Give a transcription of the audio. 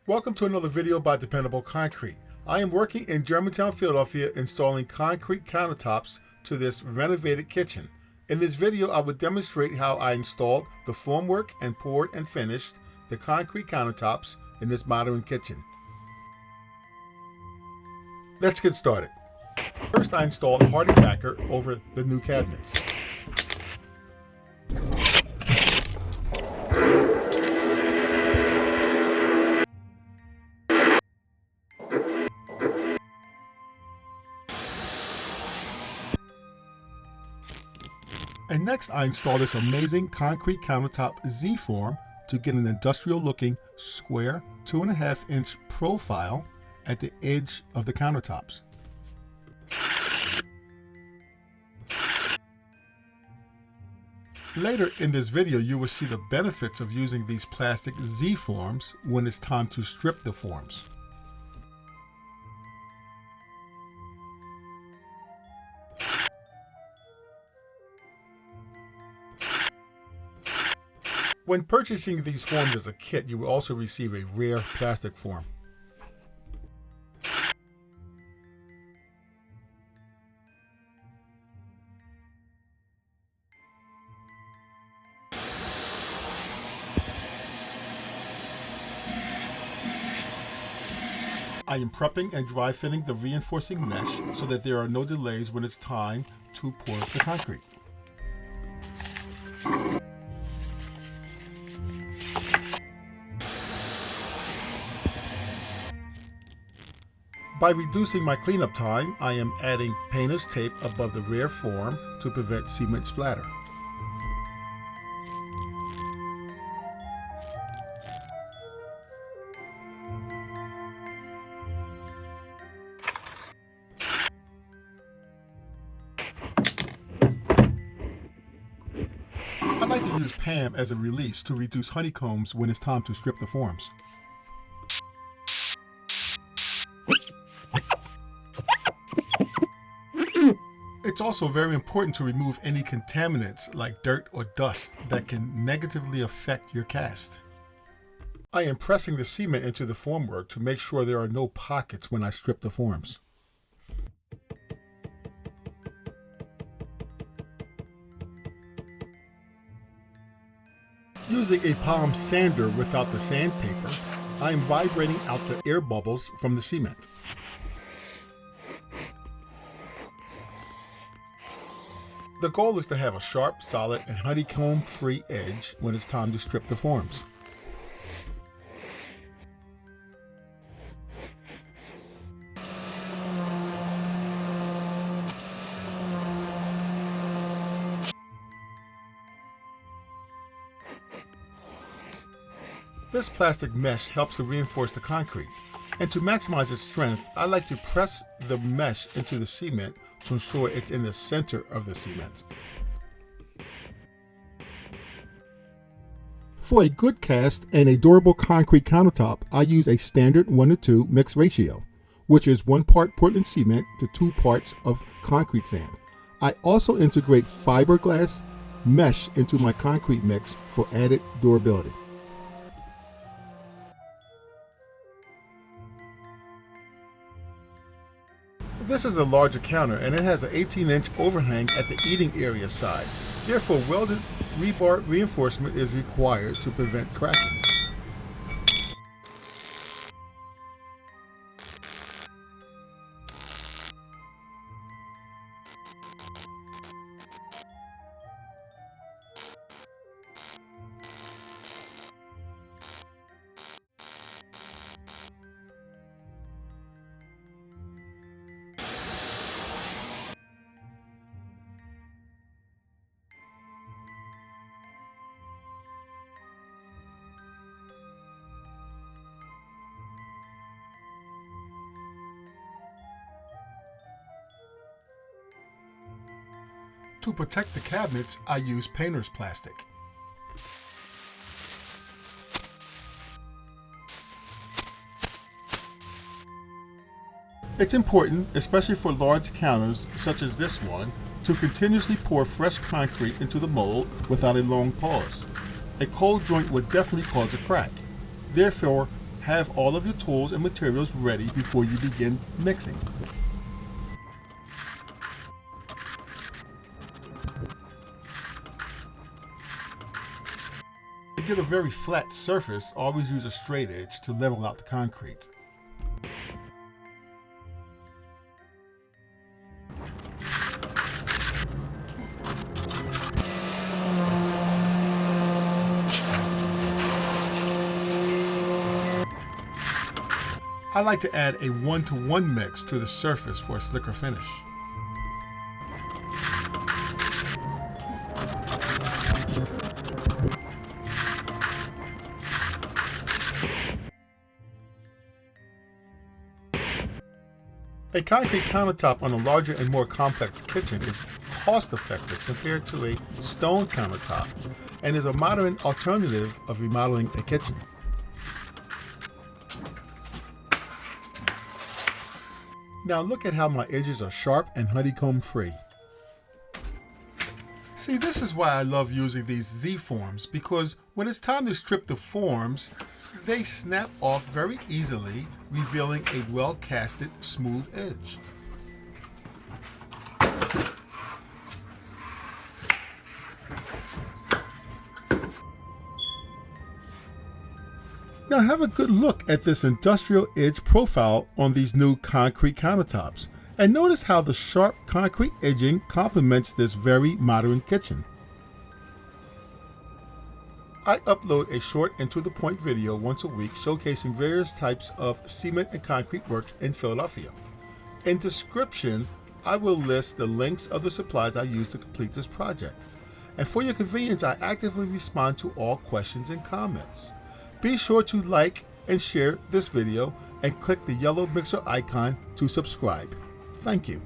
Welcome to another video by Dependable Concrete. I am working in Germantown, Philadelphia, installing concrete countertops to this renovated kitchen. In this video, I will demonstrate how I installed the formwork and poured and finished the concrete countertops in this modern kitchen. Let's get started. First, I installed Hardie Backer over the new cabinets. And next I installed this amazing concrete countertop Z-form to get an industrial looking square 2.5-inch profile at the edge of the countertops. Later in this video you will see the benefits of using these plastic Z-forms when it's time to strip the forms. When purchasing these forms as a kit, you will also receive a rare plastic form. I am prepping and dry fitting the reinforcing mesh so that there are no delays when it's time to pour the concrete. By reducing my cleanup time, I am adding painter's tape above the rear form to prevent cement splatter. I like to use PAM as a release to reduce honeycombs when it's time to strip the forms. It's also very important to remove any contaminants like dirt or dust that can negatively affect your cast. I am pressing the cement into the formwork to make sure there are no pockets when I strip the forms. Using a palm sander without the sandpaper, I am vibrating out the air bubbles from the cement. The goal is to have a sharp, solid, and honeycomb-free edge when it's time to strip the forms. This plastic mesh helps to reinforce the concrete. And to maximize its strength, I like to press the mesh into the cement to ensure it's in the center of the cement. For a good cast and a durable concrete countertop, I use a standard 1:2 mix ratio, which is 1 part Portland cement to 2 parts of concrete sand. I also integrate fiberglass mesh into my concrete mix for added durability. This is a larger counter and it has an 18-inch overhang at the eating area side. Therefore, welded rebar reinforcement is required to prevent cracking. To protect the cabinets, I use painter's plastic. It's important, especially for large counters such as this one, to continuously pour fresh concrete into the mold without a long pause. A cold joint would definitely cause a crack. Therefore, Have all of your tools and materials ready before you begin mixing. To get a very flat surface, always use a straight edge to level out the concrete. I like to add a 1-to-1 mix to the surface for a slicker finish. A concrete countertop on a larger and more complex kitchen is cost-effective compared to a stone countertop and is a modern alternative of remodeling a kitchen. Now look at how my edges are sharp and honeycomb free. See, this is why I love using these Z-forms, because when it's time to strip the forms, they snap off very easily, revealing a well-casted, smooth edge. Now have a good look at this industrial edge profile on these new concrete countertops, and notice how the sharp concrete edging complements this very modern kitchen. I upload a short and to-the-point video once a week showcasing various types of cement and concrete work in Philadelphia. In description, I will list the links of the supplies I use to complete this project. And for your convenience, I actively respond to all questions and comments. Be sure to like and share this video and click the yellow mixer icon to subscribe. Thank you.